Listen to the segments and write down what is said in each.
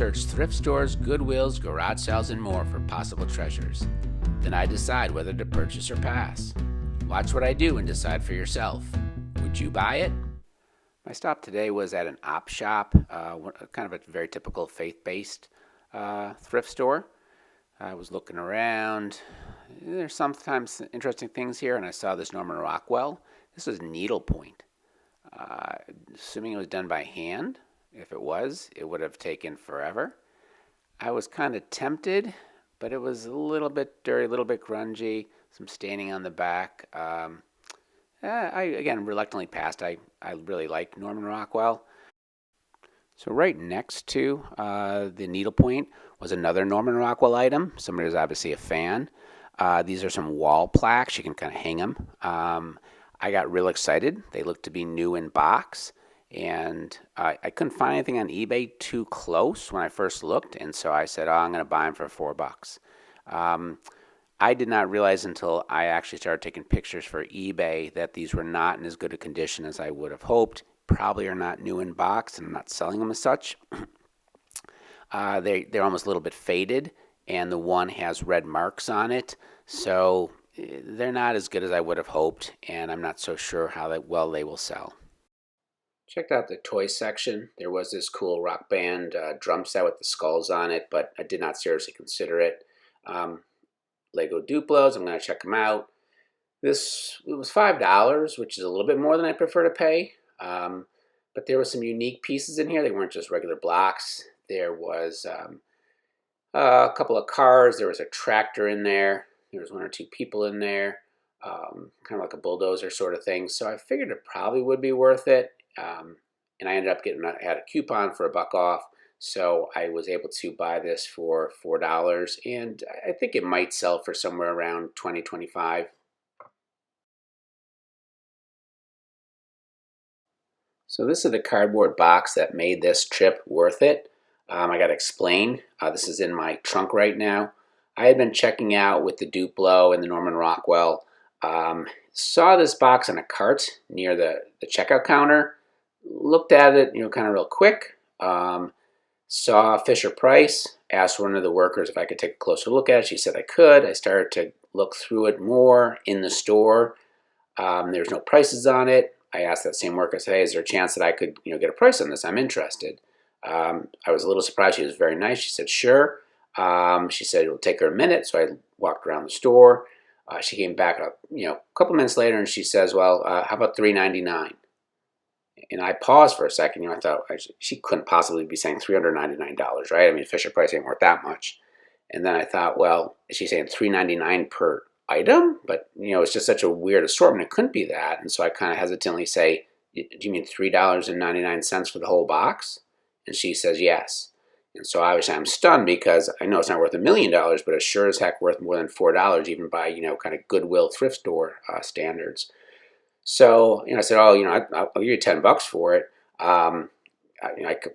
search thrift stores, Goodwills, garage sales, and more for possible treasures. Then I decide whether to purchase or pass. Watch what I do and decide for yourself. Would you buy it? My stop today was at an op shop, kind of a very typical faith-based thrift store. I was looking around. There's sometimes interesting things here, and I saw this Normal Rockwell. This is needlepoint. Assuming it was done by hand. If it was, it would have taken forever. I was kind of tempted, but it was a little bit dirty, a little bit grungy, some staining on the back. I, again, reluctantly passed. I really like Norman Rockwell. So right next to the needlepoint was another Norman Rockwell item. Somebody was obviously a fan. These are some wall plaques. You can kind of hang them. I got real excited. They looked to be new in box. And I couldn't find anything on eBay too close when I first looked. And so I said, I'm going to buy them for $4. I did not realize until I actually started taking pictures for eBay that these were not in as good a condition as I would have hoped. Probably are not new in box, and I'm not selling them as such. They're almost a little bit faded, and the one has red marks on it. So they're not as good as I would have hoped, and I'm not so sure how well they will sell. Checked out the toy section. There was this cool Rock Band drum set with the skulls on it, but I did not seriously consider it. Lego Duplos, I'm going to check them out. It was $5, which is a little bit more than I prefer to pay. But there were some unique pieces in here. They weren't just regular blocks. There was a couple of cars. There was a tractor in there. There was one or two people in there. Kind of like a bulldozer sort of thing. So I figured it probably would be worth it. And I ended up I had a coupon for $1 off, so I was able to buy this for $4, and I think it might sell for somewhere around $20, $25. So this is the cardboard box that made this trip worth it. I got to explain. This is in my trunk right now. I had been checking out with the Duplo and the Norman Rockwell. Saw this box on a cart near the checkout counter. Looked at it, kind of real quick. Saw Fisher Price. Asked one of the workers if I could take a closer look at it. She said I could. I started to look through it more in the store. There's no prices on it. I asked that same worker, I said, hey, is there a chance that I could, get a price on this? I'm interested. I was a little surprised. She was very nice. She said, sure. She said it'll take her a minute. So I walked around the store. She came back up, a couple minutes later, and she says, well, how about $3.99? And I paused for a second. I thought she couldn't possibly be saying $399, right? I mean, Fisher Price ain't worth that much. And then I thought, well, is she saying $3.99 per item? But it's just such a weird assortment. It couldn't be that. And so I kind of hesitantly say, do you mean $3.99 for the whole box? And she says yes. And so obviously I'm stunned because I know it's not worth $1 million, but it's sure as heck worth more than $4, even by kind of Goodwill thrift store standards. So I said, I'll give you $10 for it. I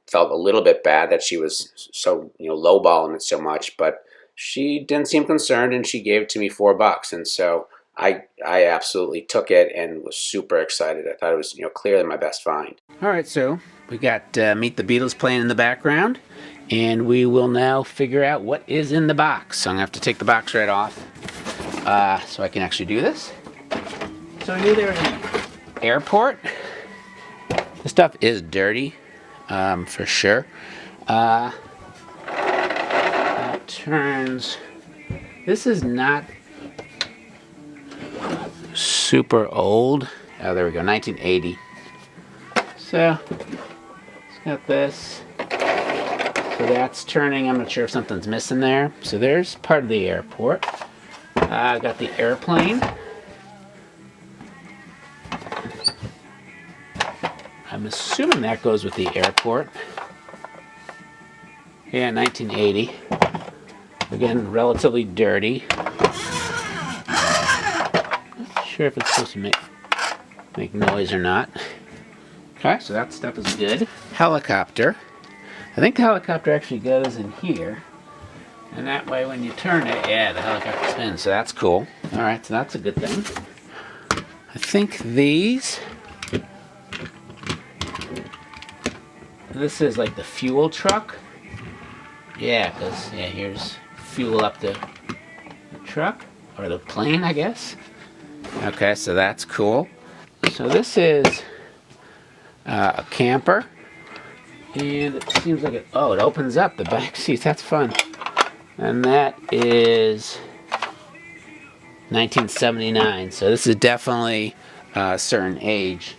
felt a little bit bad that she was so lowballing it so much, but she didn't seem concerned, and she gave it to me $4. And so I absolutely took it and was super excited. I thought it was clearly my best find. All right, so we got Meet the Beatles playing in the background, and we will now figure out what is in the box. So I'm gonna have to take the box right off so I can actually do this. So I knew there was an airport. The stuff is dirty, for sure. That turns. This is not super old. Oh, there we go, 1980. So it's got this. So that's turning. I'm not sure if something's missing there. So there's part of the airport. I got the airplane. I'm assuming that goes with the airport. Yeah, 1980. Again, relatively dirty. Not sure if it's supposed to make noise or not. Okay, so that stuff is good. Helicopter. I think the helicopter actually goes in here. And that way when you turn it, yeah, the helicopter spins. So that's cool. All right, so that's a good thing. I think this is like the fuel truck. Yeah, because yeah, here's fuel up the truck or the plane, I guess. Okay, so that's cool. So this is a camper, and it seems like it opens up the back seats. That's fun. And that is 1979, so this is definitely a certain age.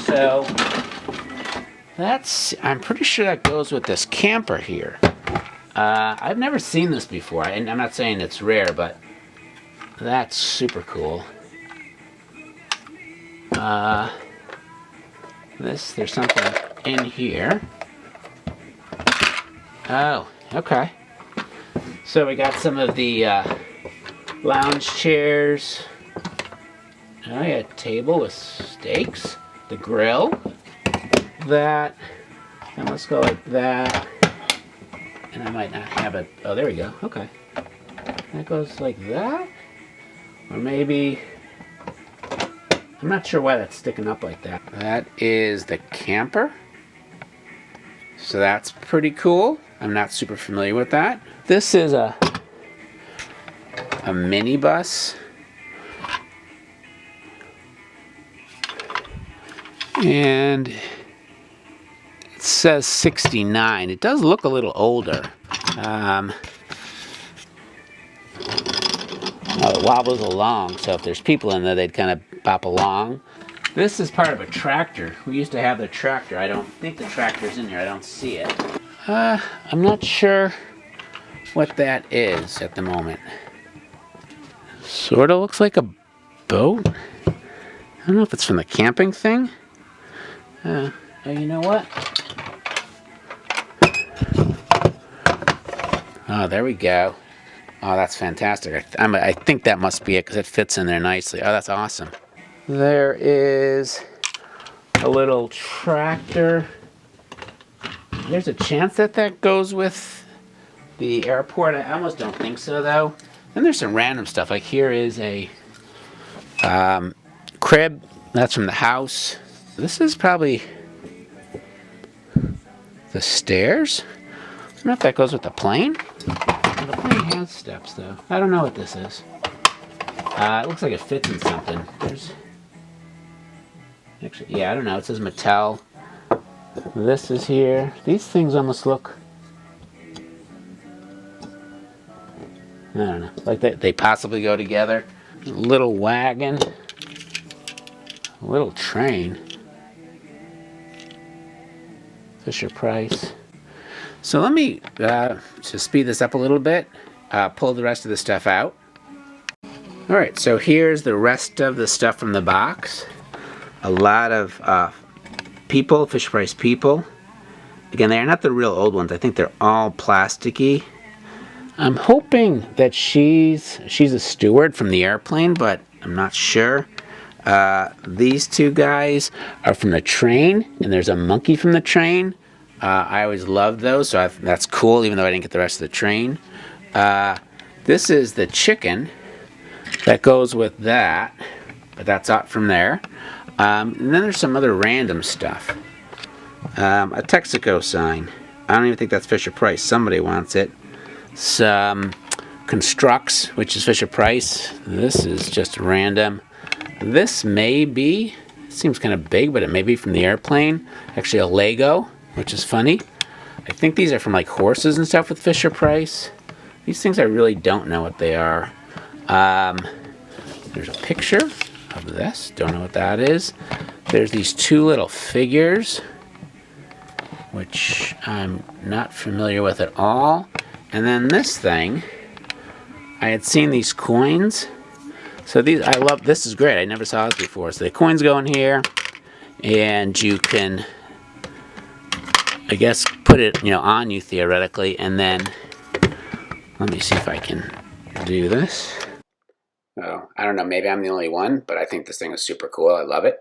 So I'm pretty sure that goes with this camper here. I've never seen this before, and I'm not saying it's rare, but that's super cool. There's something in here. Oh, okay. So we got some of the lounge chairs. Oh yeah, table with steaks. The grill. That. And let's go like that. And I might not have it. Oh, there we go. Okay. That goes like that. Or maybe... I'm not sure why that's sticking up like that. That is the camper. So that's pretty cool. I'm not super familiar with that. This is a minibus. And it says 69. It does look a little older. It wobbles along, so if there's people in there, they'd kind of bop along. This is part of a tractor. We used to have the tractor. I don't think the tractor's in here. I don't see it. I'm not sure what that is at the moment. Sort of looks like a boat. I don't know if it's from the camping thing. Oh, you know what? Oh, there we go. Oh, that's fantastic. I think that must be it because it fits in there nicely. Oh, that's awesome. There is a little tractor. There's a chance that that goes with the airport. I almost don't think so, though. Then there's some random stuff. Like here is a crib. That's from the house. This is probably the stairs. I don't know if that goes with the plane. The plane has steps, though. I don't know what this is. It looks like it fits in something. Actually, yeah, I don't know. It says Mattel. This is here. These things almost look... I don't know. Like they possibly go together. A little wagon. A little train. Fisher Price. So let me just speed this up a little bit. Pull the rest of the stuff out. Alright, so here's the rest of the stuff from the box. A lot of people, Fisher Price people. Again, they're not the real old ones. I think they're all plasticky. I'm hoping that she's a steward from the airplane, but I'm not sure. These two guys are from the train, and there's a monkey from the train. I always loved those, so that's cool, even though I didn't get the rest of the train. This is the chicken that goes with that, but that's out from there. And then there's some other random stuff. A Texaco sign. I don't even think that's Fisher Price. Somebody wants it. Some Constructs, which is Fisher Price. This is just random. This may be, it seems kind of big, but it may be from the airplane. Actually a Lego, which is funny. I think these are from like horses and stuff with Fisher Price. These things I really don't know what they are. There's a picture of this. Don't know what that is. There's these two little figures, which I'm not familiar with at all. And then this thing, I had seen these coins. So these, I love, this is great. I never saw this before. So the coins go in here, and you can, I guess, put it, on you theoretically, and then, let me see if I can do this. Oh, I don't know, maybe I'm the only one, but I think this thing is super cool. I love it.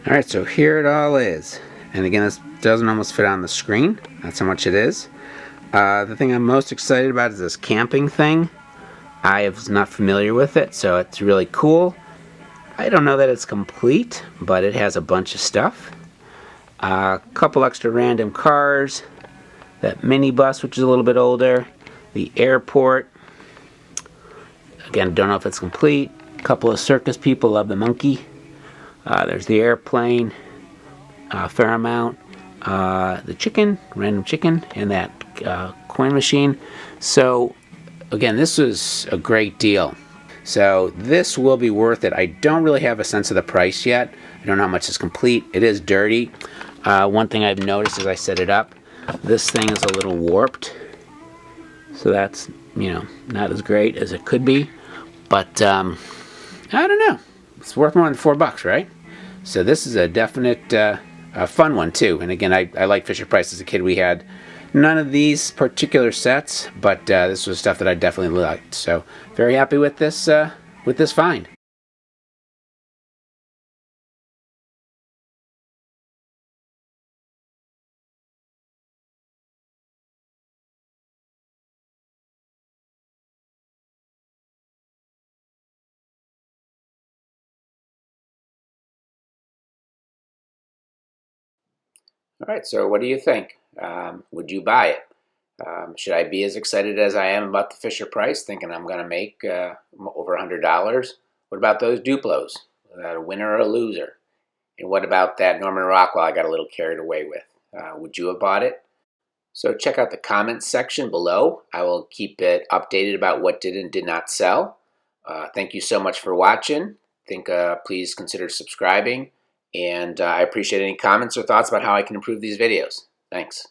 Alright, so here it all is. And again, this doesn't almost fit on the screen. That's how much it is. The thing I'm most excited about is this camping thing. I was not familiar with it, so it's really cool. I don't know that it's complete, but it has a bunch of stuff. A couple extra random cars. that minibus, which is a little bit older, the airport. Again, don't know if it's complete. A couple of circus people, love the monkey. There's the airplane, fair amount. The chicken, random chicken, and that coin machine. So again, this was a great deal. So this will be worth it. I don't really have a sense of the price yet. I don't know how much is complete. It is dirty. One thing I've noticed as I set it up, this thing is a little warped. So that's, you know, not as great as it could be. But I don't know. It's worth more than $4, right? So this is a definite a fun one too. And again, I like Fisher-Price. As a kid, we had none of these particular sets, but this was stuff that I definitely liked. So very happy with this find. All right, so what do you think? Would you buy it? Should I be as excited as I am about the Fisher-Price, thinking I'm going to make over $100? What about those Duplos? A winner or a loser? And what about that Norman Rockwell I got a little carried away with? Would you have bought it? So check out the comments section below. I will keep it updated about what did and did not sell. Thank you so much for watching. Please consider subscribing. And I appreciate any comments or thoughts about how I can improve these videos. Thanks.